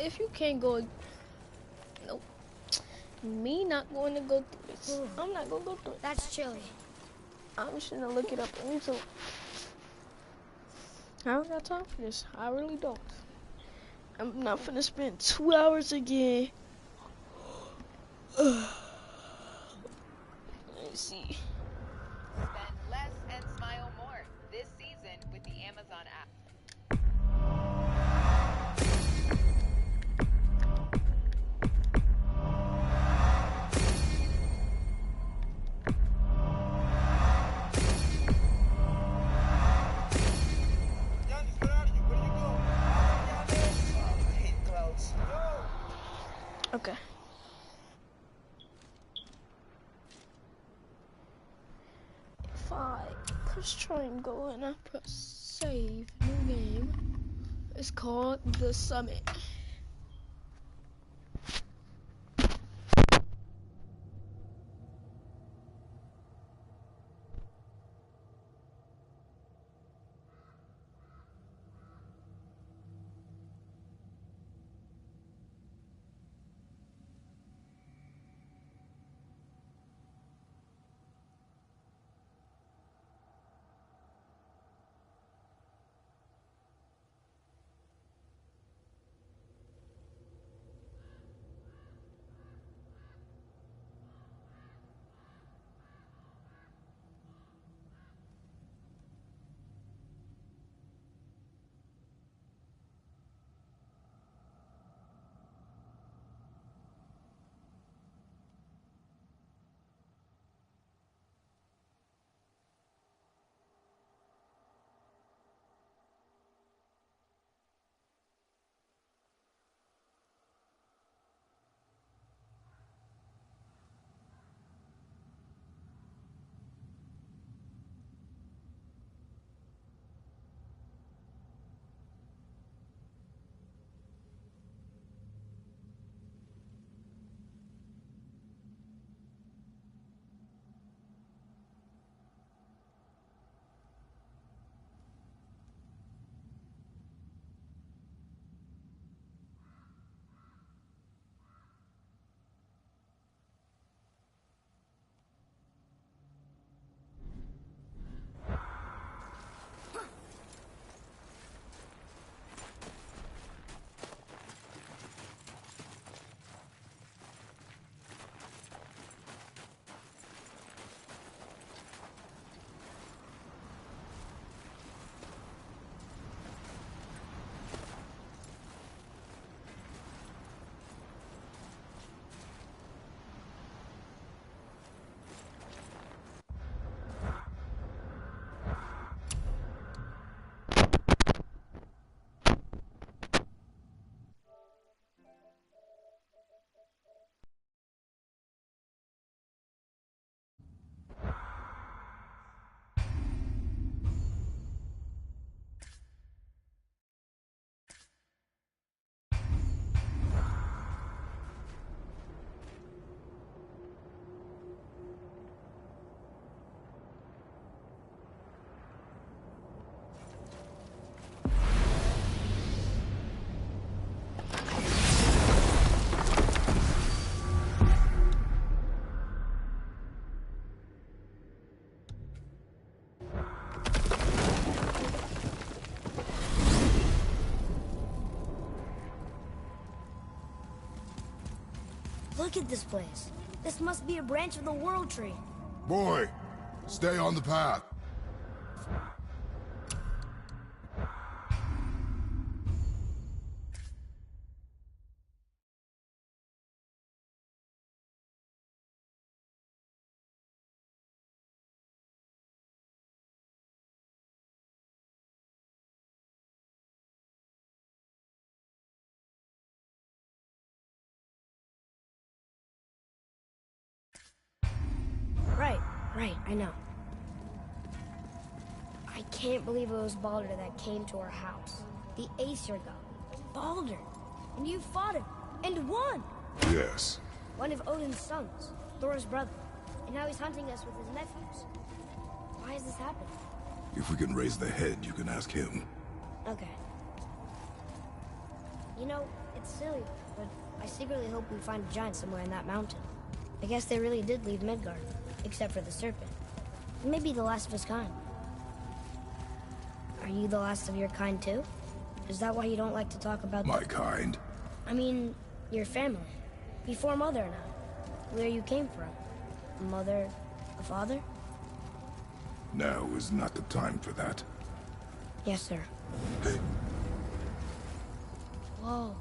if you can't go, nope. Me not going to go through this. Ooh. I'm not gonna go through it. That's chilly. I'm just gonna look it up on YouTube. I don't got time for this. I really don't. I'm not finna spend 2 hours again. Let me see. Spend less and smile more this season with the Amazon app. Okay. If I press triangle and I press save, new game, it's called The Summit. Look at this place. This must be a branch of the World Tree. Boy, stay on the path. Right, I know. I can't believe it was Baldur that came to our house. The Aesir god. Baldur! And you fought him, and won! Yes. One of Odin's sons, Thor's brother. And now he's hunting us with his nephews. Why has this happened? If we can raise the head, you can ask him. Okay. You know, it's silly, but I secretly hope we find a giant somewhere in that mountain. I guess they really did leave Midgard, except for the serpent. Maybe the last of his kind. Are you the last of your kind too? Is that why you don't like to talk about My kind? I mean, your family. Before Mother and I. Where you came from. A mother, a father? Now is not the time for that. Yes, sir. Whoa.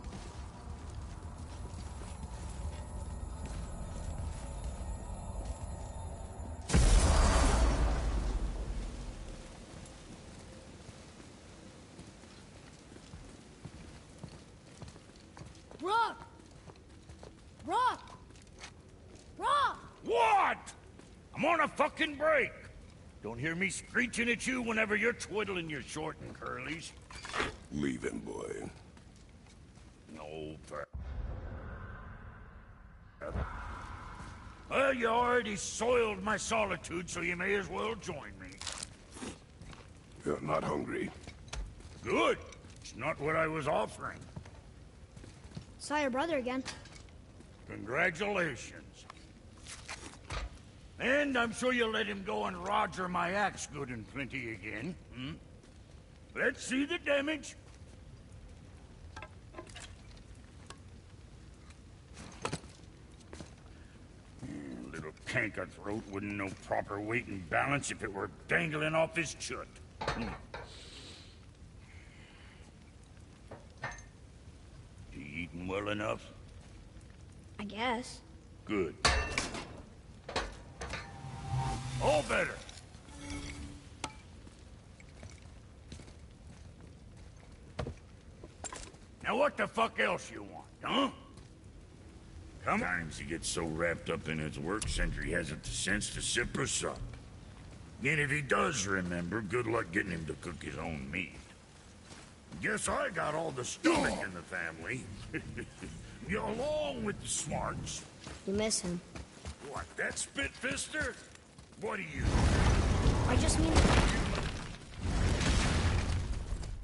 Rock! Rock! Rock! What? I'm on a fucking break. Don't hear me screeching at you whenever you're twiddling your short and curlies. Leave him, boy. No, well, you already soiled my solitude, so you may as well join me. You're not hungry. Good. It's not what I was offering. Saw your brother again. Congratulations. And I'm sure you'll let him go and roger my axe good and plenty again. Hmm? Let's see the damage. Little canker throat wouldn't know proper weight and balance if it were dangling off his chut. Hmm. You eating well enough? I guess. Good. All better. Now what the fuck else you want, huh? Sometimes he gets so wrapped up in his work, Sentry hasn't the sense to sip or sup. And if he does remember, good luck getting him to cook his own meat. Guess I got all the stomach in the family. You're along with the smarts. You miss him. What, that spit-fister? What do you... I just mean...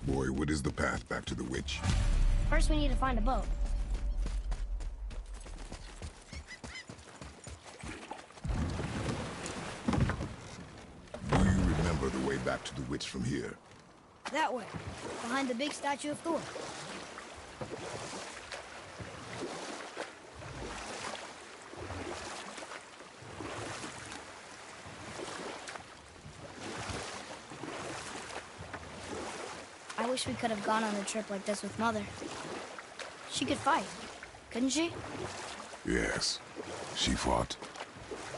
Boy, what is the path back to the witch? First we need to find a boat. Do you remember the way back to the witch from here? That way. Behind the big statue of Thor. I wish we could have gone on a trip like this with Mother. She could fight, couldn't she? Yes. She fought.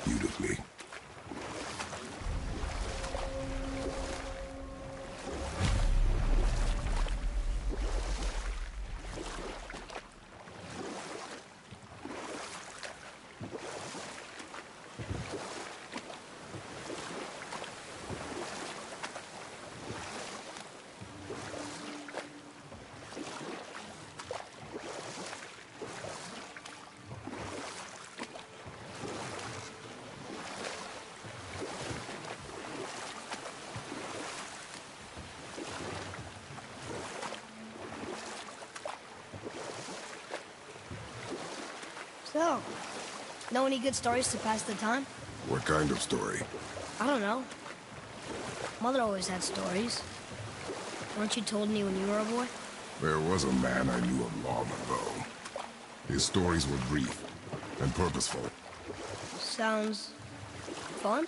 Beautifully. So, know any good stories to pass the time? What kind of story? I don't know. Mother always had stories. Weren't you told any when you were a boy? There was a man I knew of long ago. His stories were brief and purposeful. Sounds... fun?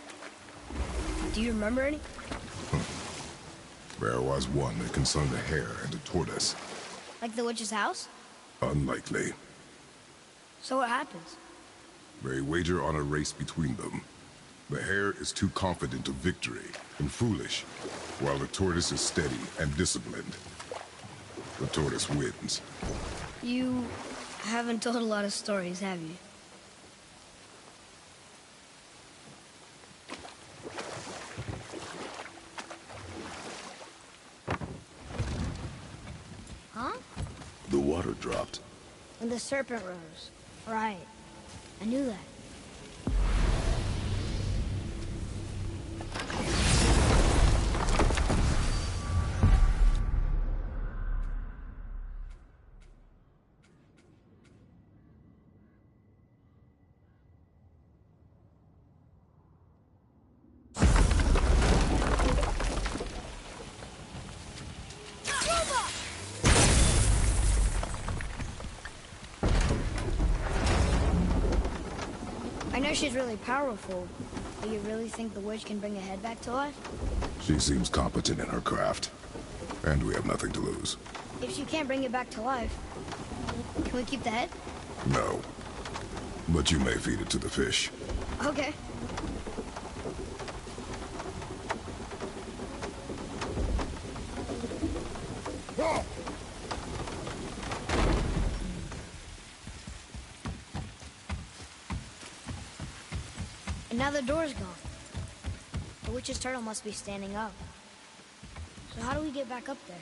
Do you remember any? There was one that concerned a hare and a tortoise. Like the witch's house? Unlikely. So what happens? They wager on a race between them. The hare is too confident of victory and foolish, while the tortoise is steady and disciplined. The tortoise wins. You haven't told a lot of stories, have you? Huh? The water dropped. And the serpent rose. Right. I knew that. know she's really powerful, but you really think the witch can bring a head back to life? She seems competent in her craft, and we have nothing to lose. If she can't bring it back to life, can we keep the head? No. But you may feed it to the fish. Okay. And now the door's gone. The witch's turtle must be standing up. So how do we get back up there?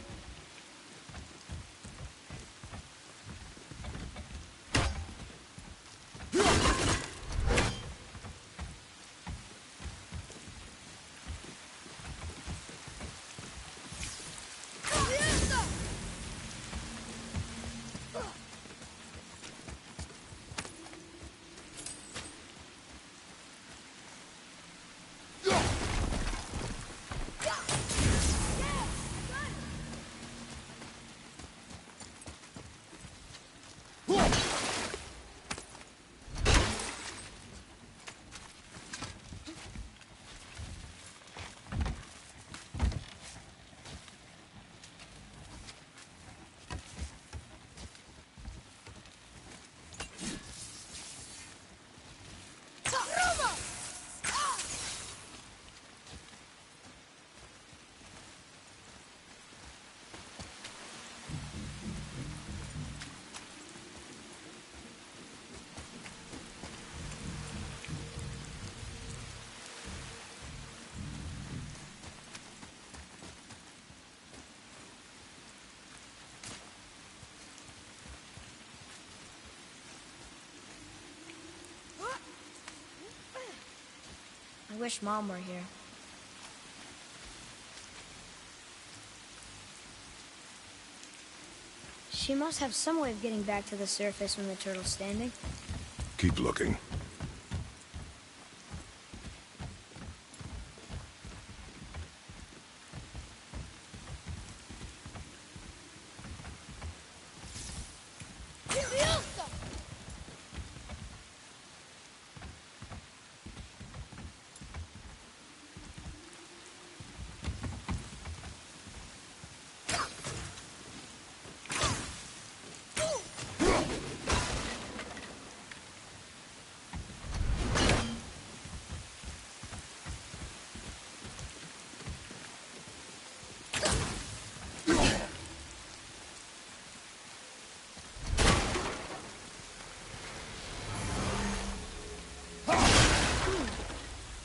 I wish Mom were here. She must have some way of getting back to the surface when the turtle's standing. Keep looking.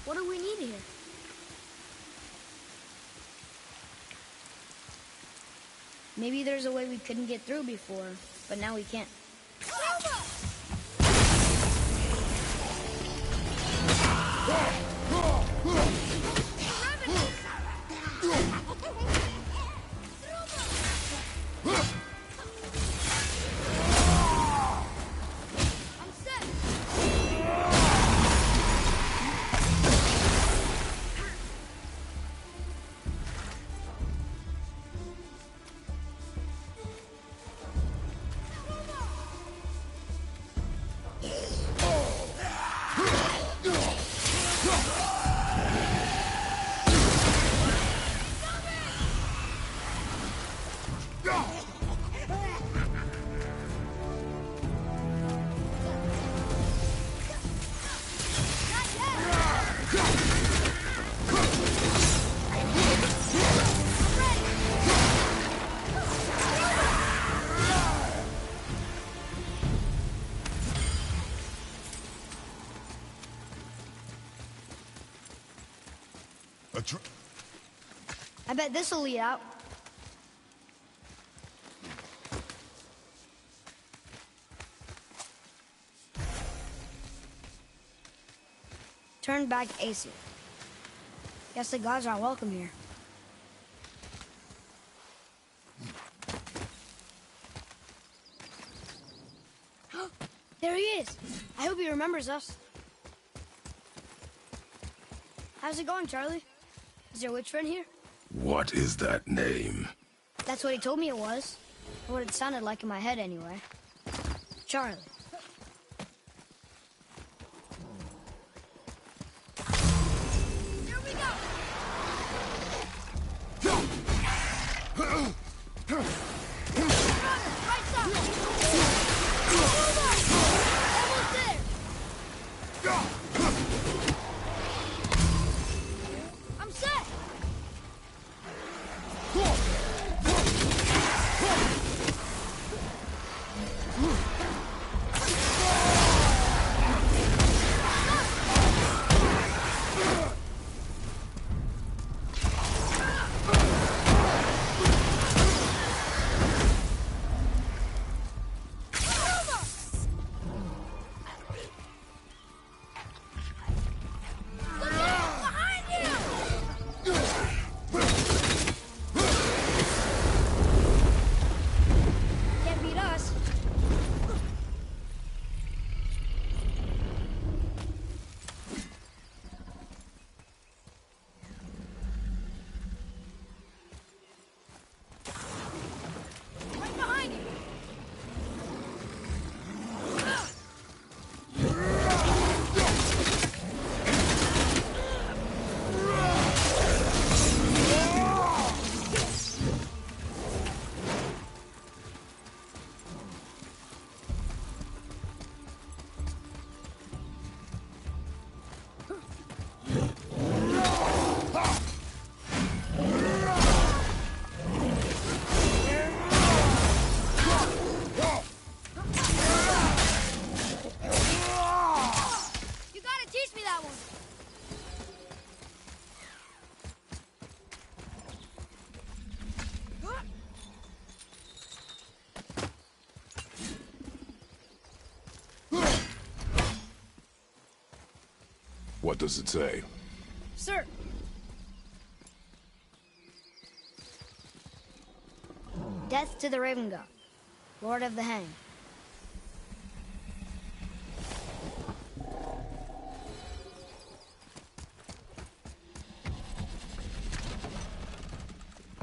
What do we need here? Maybe there's a way we couldn't get through before, but now we can't. I bet this'll lead out. Turn back AC. Guess the gods aren't welcome here. There he is. I hope he remembers us. How's it going, Charlie? Is your witch friend here? What is that name? That's what he told me it was. Or what it sounded like in my head, anyway. Charlie. What does it say? Sir! Death to the Raven God, Lord of the Hang.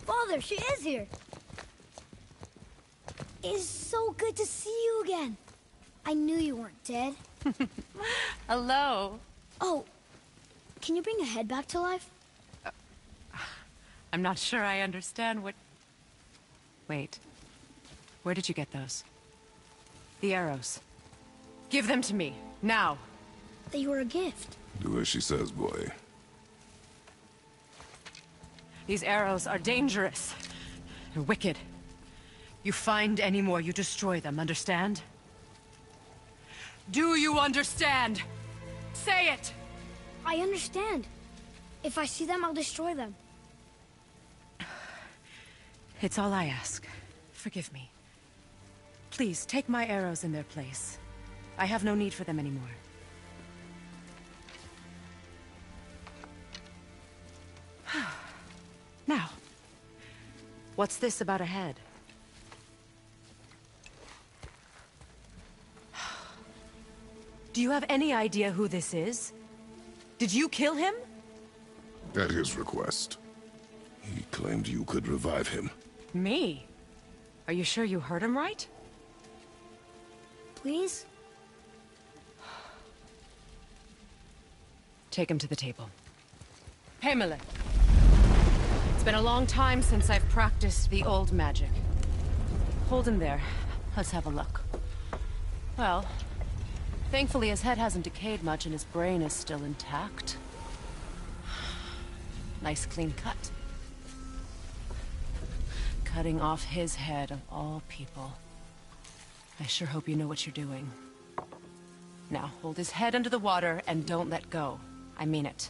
Father, she is here! It is so good to see you again. I knew you weren't dead. Hello. Oh, can you bring a head back to life? I'm not sure I understand what... Wait. Where did you get those? The arrows. Give them to me, now. They were a gift. Do as she says, boy. These arrows are dangerous. They're wicked. You find any more, you destroy them, understand? Do you understand? Say it! I understand. If I see them, I'll destroy them. It's all I ask. Forgive me. Please, take my arrows in their place. I have no need for them anymore. Now, what's this about a head? Do you have any idea who this is? Did you kill him? At his request. He claimed you could revive him. Me? Are you sure you heard him right? Please? Take him to the table. Pamela. It's been a long time since I've practiced the old magic. Hold him there. Let's have a look. Well, thankfully his head hasn't decayed much and his brain is still intact. Nice clean cut. Cutting off his head of all people. I sure hope you know what you're doing. Now, hold his head under the water and don't let go. I mean it.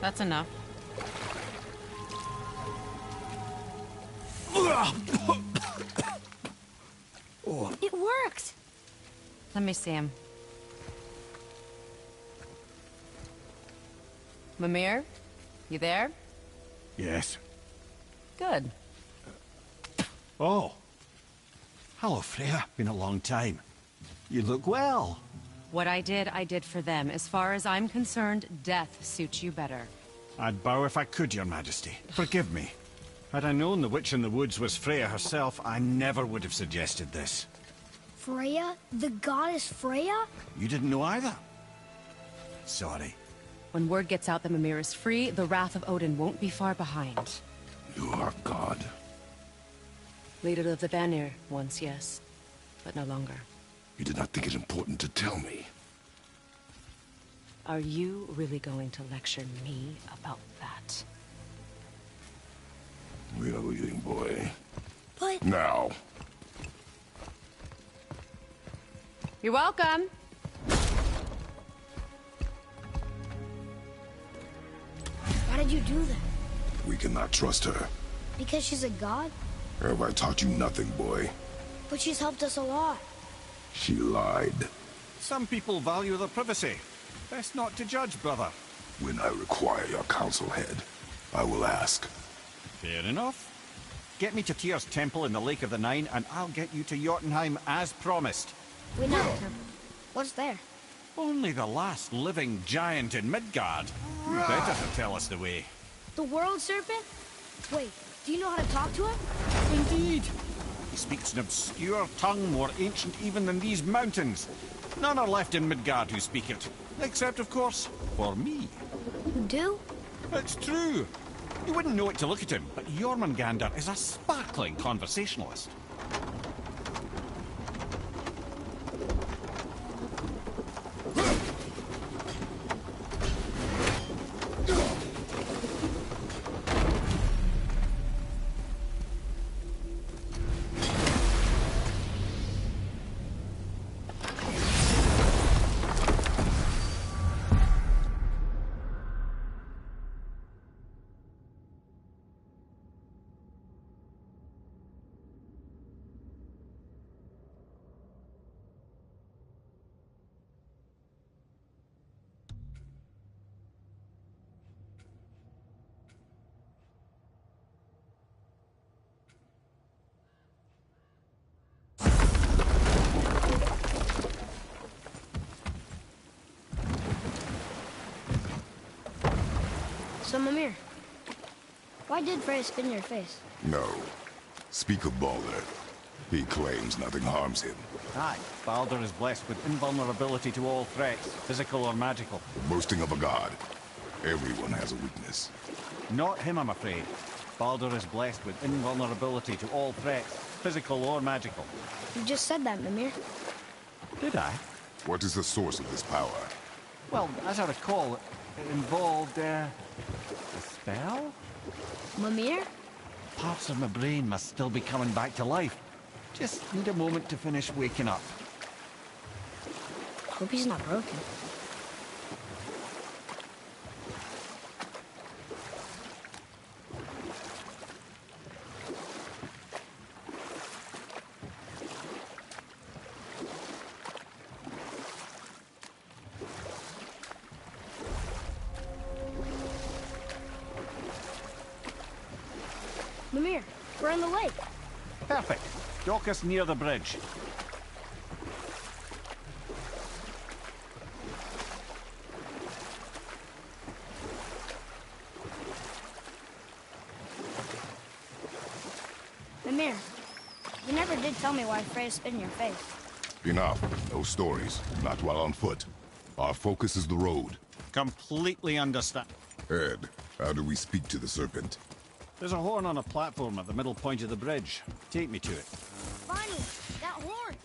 That's enough. It worked! Let me see him. Mimir? You there? Yes. Good. Oh. Hello, Freya. Been a long time. You look well. What I did for them. As far as I'm concerned, death suits you better. I'd bow if I could, Your Majesty. Forgive me. Had I known the witch in the woods was Freya herself, I never would have suggested this. Freya? The goddess Freya? You didn't know either? Sorry. When word gets out that Mimir is free, the wrath of Odin won't be far behind. You are God. Leader of the Vanir, once, yes. But no longer. You did not think it important to tell me. Are you really going to lecture me about that? We are leaving, boy. But... Now. You're welcome. Why did you do that? We cannot trust her. Because she's a god? Have I taught you nothing, boy? But she's helped us a lot. She lied. Some people value their privacy. Best not to judge, brother. When I require your council head, I will ask. Fair enough. Get me to Tyr's temple in the Lake of the Nine, and I'll get you to Jotunheim as promised. We know the temple. What's there? Only the last living giant in Midgard. You better to tell us the way. The world serpent? Wait, do you know how to talk to him? Indeed. He speaks an obscure tongue more ancient even than these mountains. None are left in Midgard who speak it. Except, of course, for me. You do? It's true. You wouldn't know it to look at him, but Jormungandr is a sparkling conversationalist. So, Mimir, why did Freya spin your face? No. Speak of Baldur. He claims nothing harms him. Aye, Baldur is blessed with invulnerability to all threats, physical or magical. Boasting of a god. Everyone has a weakness. Not him, I'm afraid. Baldur is blessed with invulnerability to all threats, physical or magical. You just said that, Mimir. Did I? What is the source of this power? Well, as I recall, it involved, a spell? Mimir? Parts of my brain must still be coming back to life. Just need a moment to finish waking up. Hope he's not broken. Mimir, we're in the lake. Perfect. Dock us near the bridge. Mimir, you never did tell me why Freya spit in your face. Enough. No stories. Not while on foot. Our focus is the road. Completely understand. Ed, how do we speak to the serpent? There's a horn on a platform at the middle point of the bridge. Take me to it. Bonnie, that horn!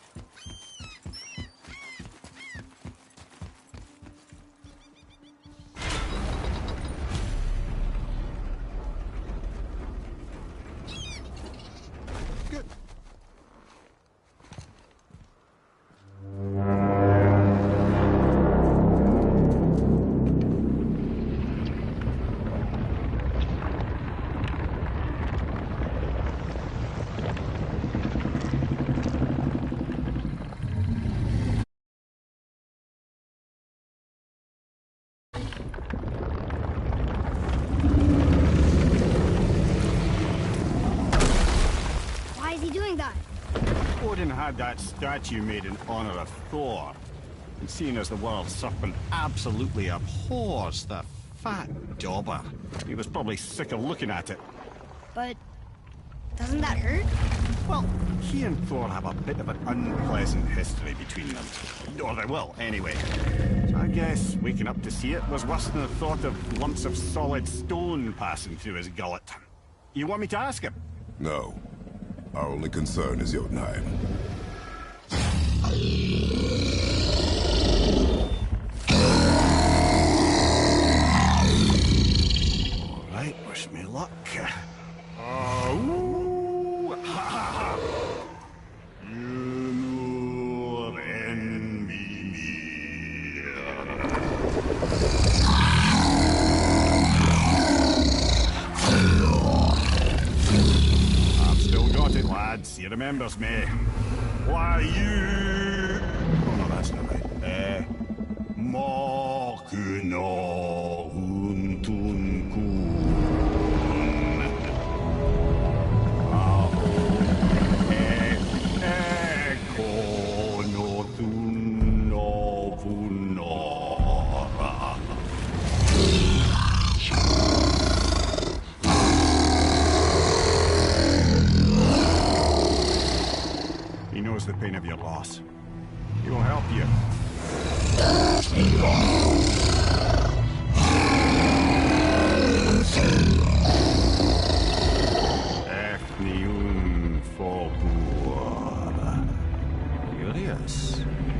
Good. Why is he doing that? Odin had that statue made in honor of Thor. And seeing as the world serpent absolutely abhors the fat dauber, he was probably sick of looking at it. But doesn't that hurt? Well, he and Thor have a bit of an unpleasant history between them. Or they will, anyway. So I guess waking up to see it was worse than the thought of lumps of solid stone passing through his gullet. You want me to ask him? No. Our only concern is Jotunheim. All right, wish me luck. Ooh, ha, ha, ha. You know envy me. I've still got it, lads. He remembers me. Why, you... Oh, no, that's not right. Mokuno Untunkun. Eko no Tuno Vunora. He knows the pain of your loss. He will help you. Efniun Fogur. Curious.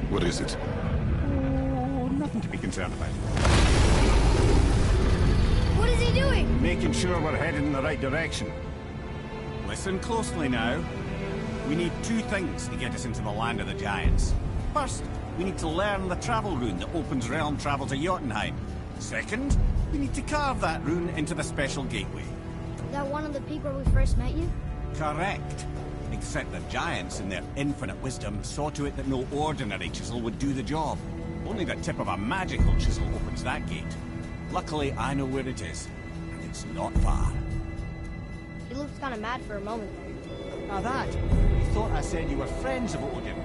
What is it? Oh, nothing to be concerned about. What is he doing? Making sure we're headed in the right direction. Listen closely now. We need two things to get us into the land of the giants. First, we need to learn the travel rune that opens realm travel to Jotunheim. Second, we need to carve that rune into the special gateway. Is that one of the peak where we first met you? Correct. Except the giants, in their infinite wisdom, saw to it that no ordinary chisel would do the job. Only the tip of a magical chisel opens that gate. Luckily, I know where it is, and it's not far. He looked kind of mad for a moment there. Now that, you thought I said you were friends of Odin.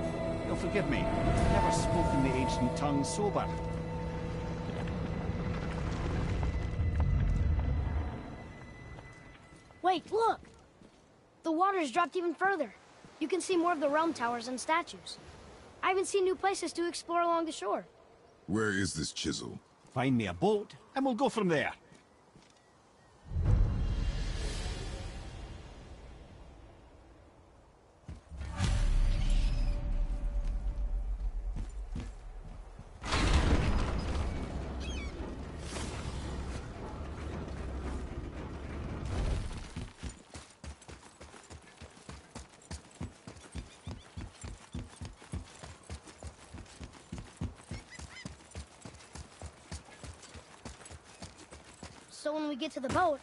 You'll forgive me. I've never spoken the ancient tongue sober. lake, look! The water's dropped even further. You can see more of the realm towers and statues. I even see new places to explore along the shore. Where is this chisel? Find me a boat, and we'll go from there. So when we get to the boat,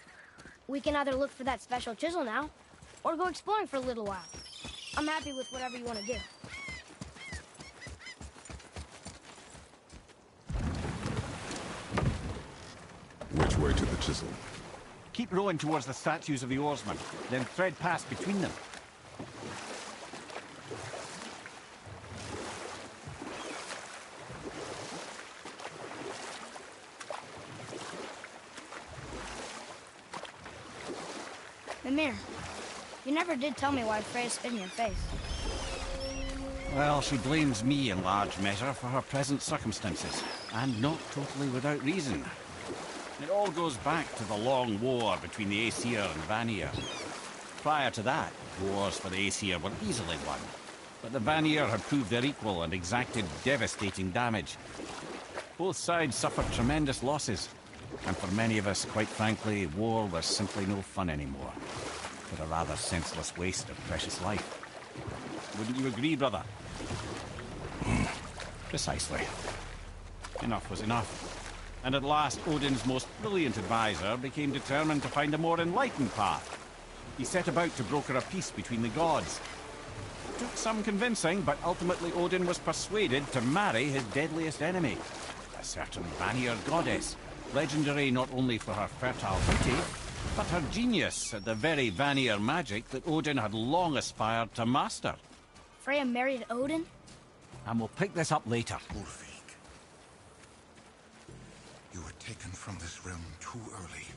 we can either look for that special chisel now, or go exploring for a little while. I'm happy with whatever you want to do. Which way to the chisel? Keep rowing towards the statues of the oarsmen, then thread past between them. Mimir, you never did tell me why Freya spit in your face. Well, she blames me in large measure for her present circumstances, and not totally without reason. It all goes back to the long war between the Aesir and Vanir. Prior to that, wars for the Aesir were easily won, but the Vanir had proved their equal and exacted devastating damage. Both sides suffered tremendous losses, and for many of us, quite frankly, war was simply no fun anymore, but a rather senseless waste of precious life. Wouldn't you agree, brother? Precisely. Enough was enough. And at last, Odin's most brilliant advisor became determined to find a more enlightened path. He set about to broker a peace between the gods. It took some convincing, but ultimately Odin was persuaded to marry his deadliest enemy, a certain Vanir goddess, legendary not only for her fertile beauty, but her genius at the very Vanir magic that Odin had long aspired to master. Freya married Odin? And we'll pick this up later. Ulfik, you were taken from this realm too early.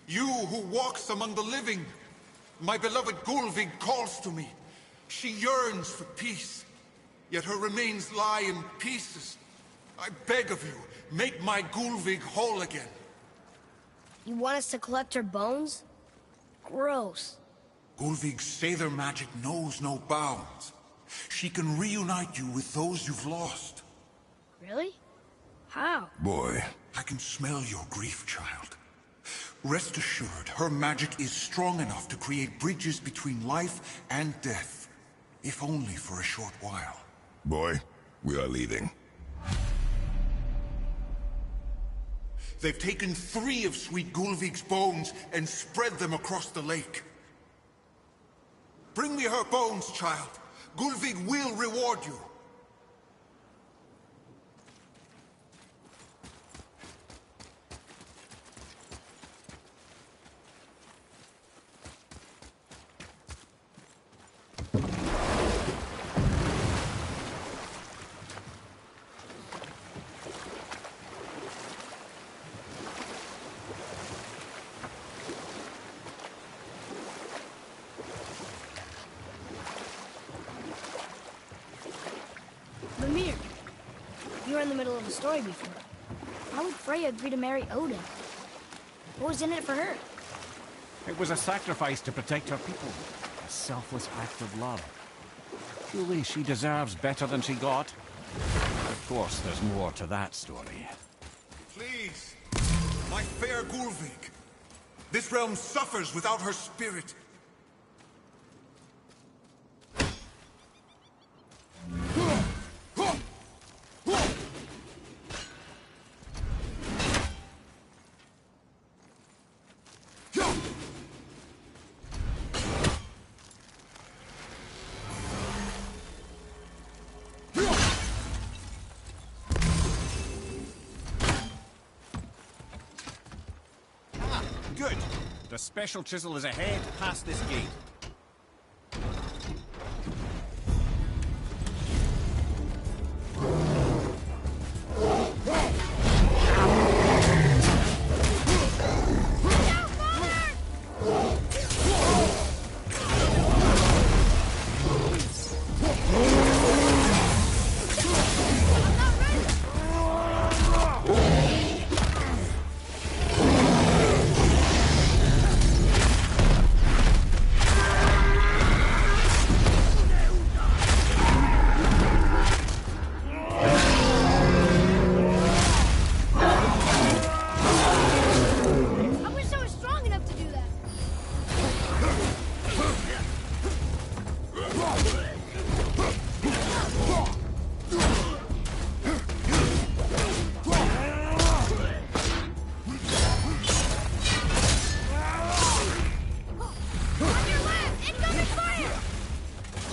You who walks among the living, my beloved Gulvig calls to me. She yearns for peace, yet her remains lie in pieces. I beg of you, make my Gulvig whole again. You want us to collect her bones? Gross. Gulvig's Sather magic knows no bounds. She can reunite you with those you've lost. Really? How? Boy. I can smell your grief, child. Rest assured, her magic is strong enough to create bridges between life and death, if only for a short while. Boy, we are leaving. They've taken 3 of Sweet Gulvig's bones and spread them across the lake. Bring me her bones, child. Gulvig will reward you. Mimir, you were in the middle of a story before. How would Freya agree to marry Odin? What was in it for her? It was a sacrifice to protect her people. A selfless act of love. Truly, she deserves better than she got. Of course, there's more to that story. Please, my fair Gulvig. This realm suffers without her spirit. Good. The special chisel is ahead, past this gate.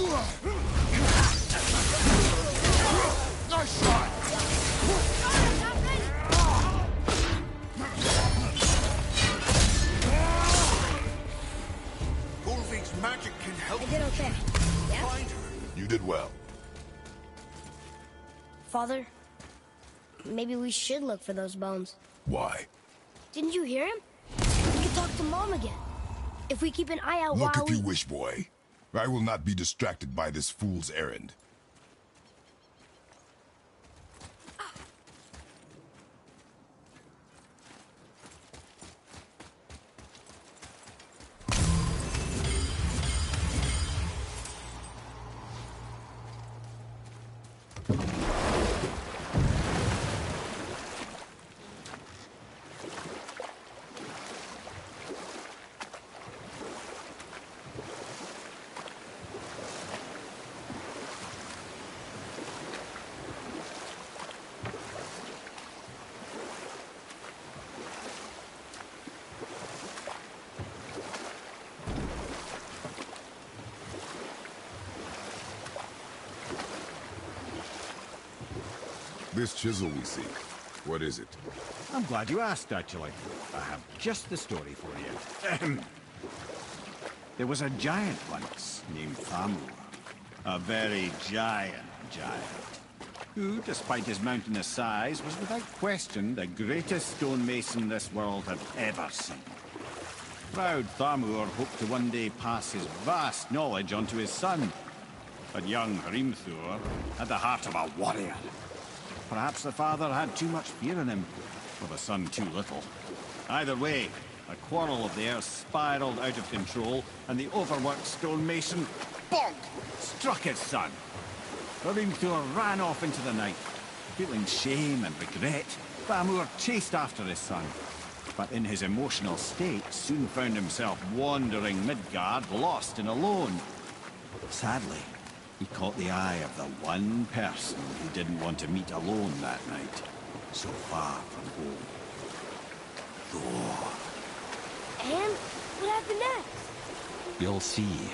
Nice shot! Ulvig's magic can help. I did okay. Yeah? Find her. You did well. Father, maybe we should look for those bones. Why? Didn't you hear him? We could talk to Mom again. If we keep an eye out Look while if you wish, boy. I will not be distracted by this fool's errand. This chisel we seek, what is it? I'm glad you asked, actually. I have just the story for you. Ahem. There was a giant once named Thamur. A very giant, who, despite his mountainous size, was without question the greatest stonemason this world had ever seen. Proud Thamur hoped to one day pass his vast knowledge on to his son. But young Hrimthur had the heart of a warrior. Perhaps the father had too much fear in him, or the son too little. Either way, a quarrel of theirs spiraled out of control, and the overworked stonemason, bonk, struck his son. Hrimthur ran off into the night. Feeling shame and regret, Thamur chased after his son. But in his emotional state, soon found himself wandering Midgard, lost and alone. Sadly, he caught the eye of the one person he didn't want to meet alone that night, so far from home. Thor. And what happened next? You'll see.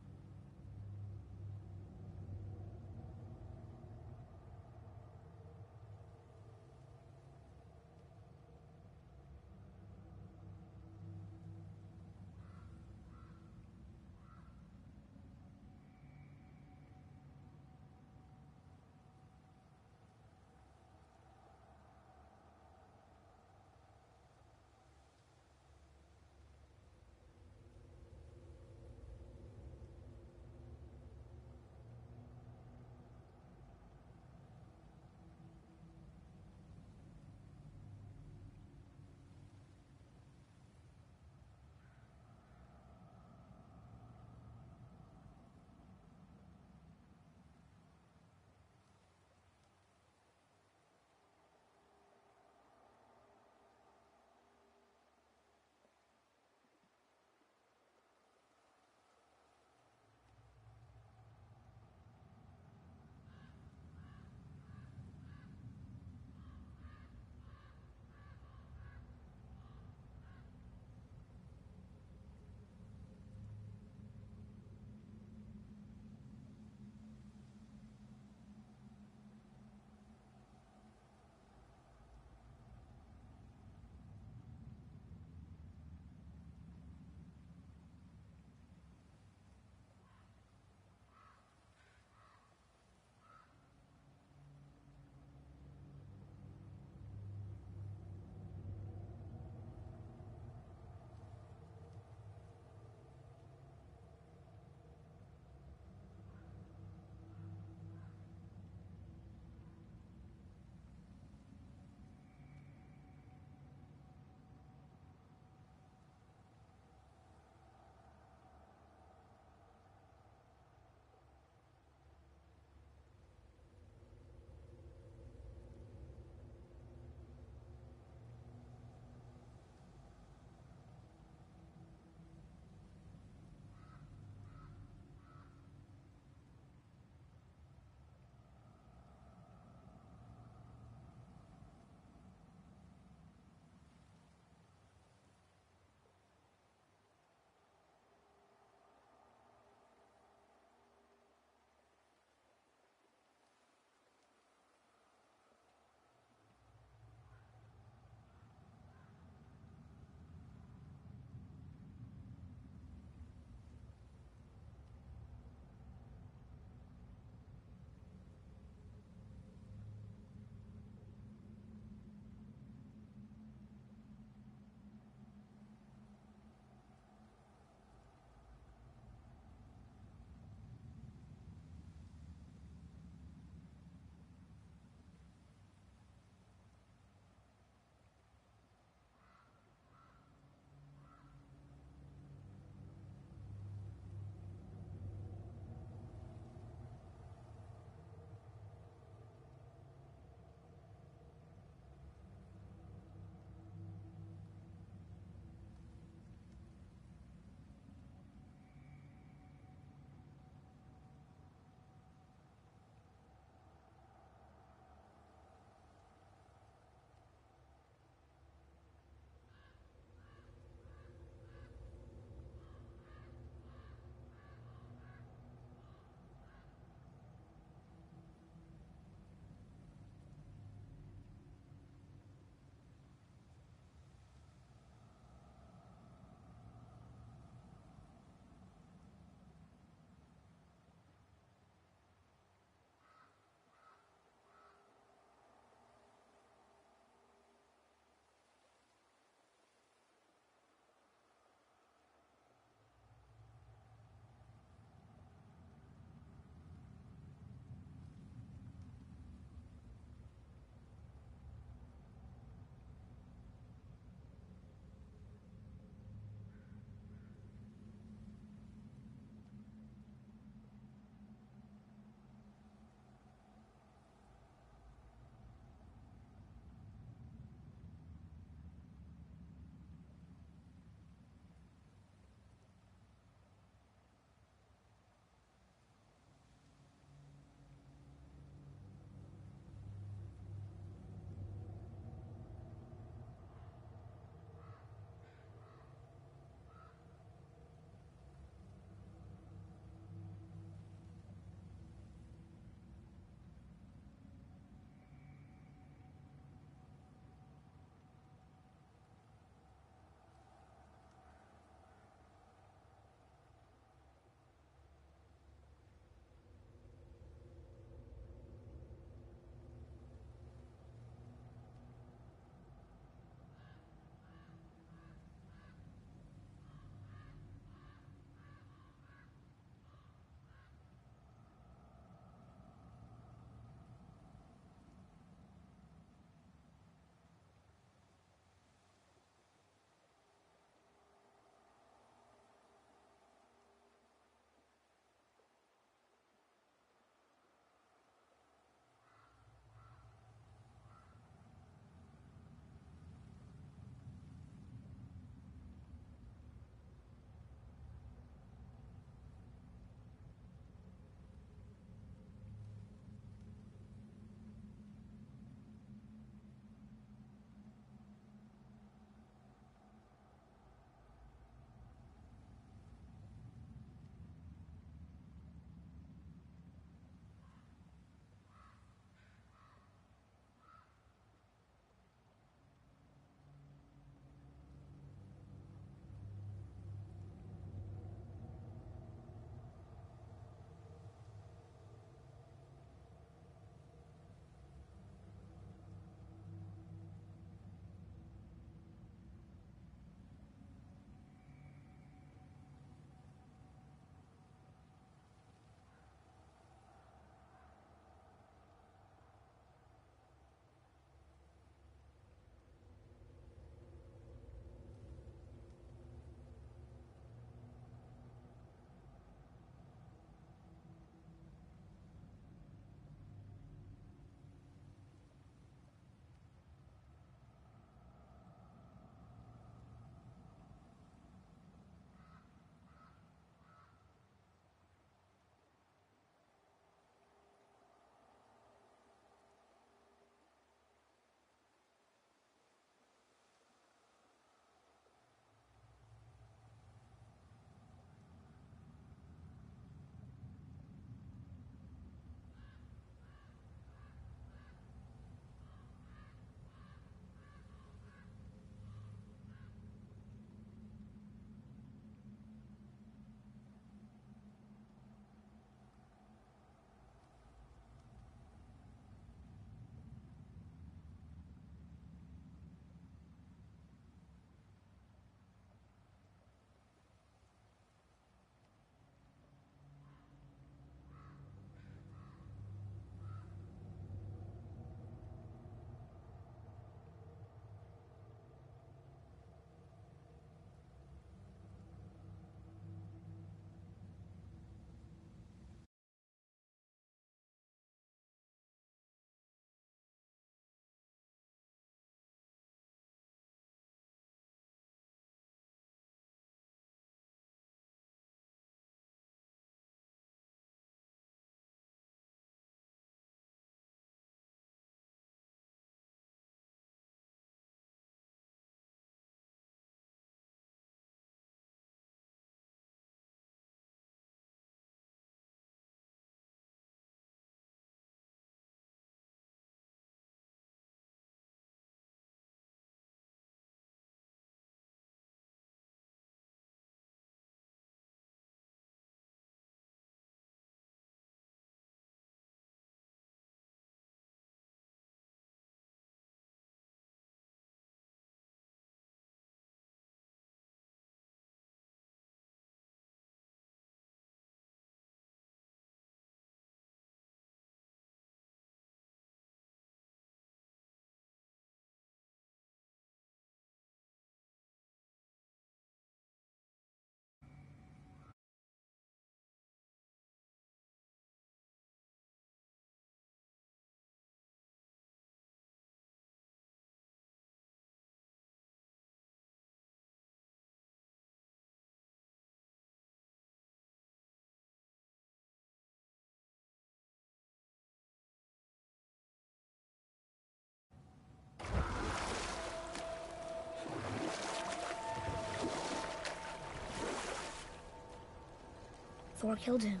Thor killed him.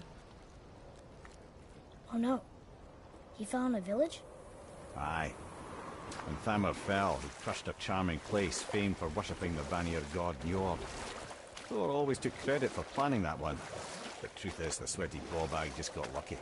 Oh no. He fell in a village? Aye. When Thamur fell, he crushed a charming place famed for worshipping the Vanir god Njord. Thor always took credit for planning that one. The truth is, the sweaty ballbag just got lucky.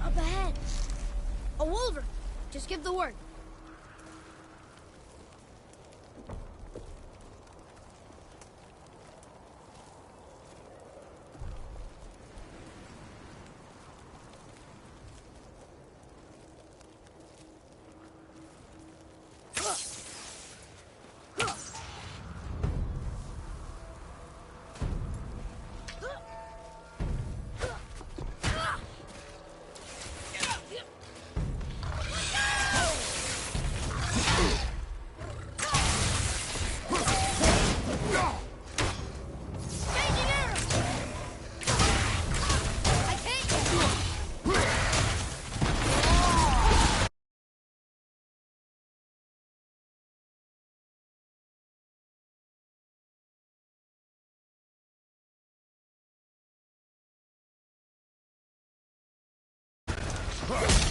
Up ahead. A wolver. Just give the word. Huh.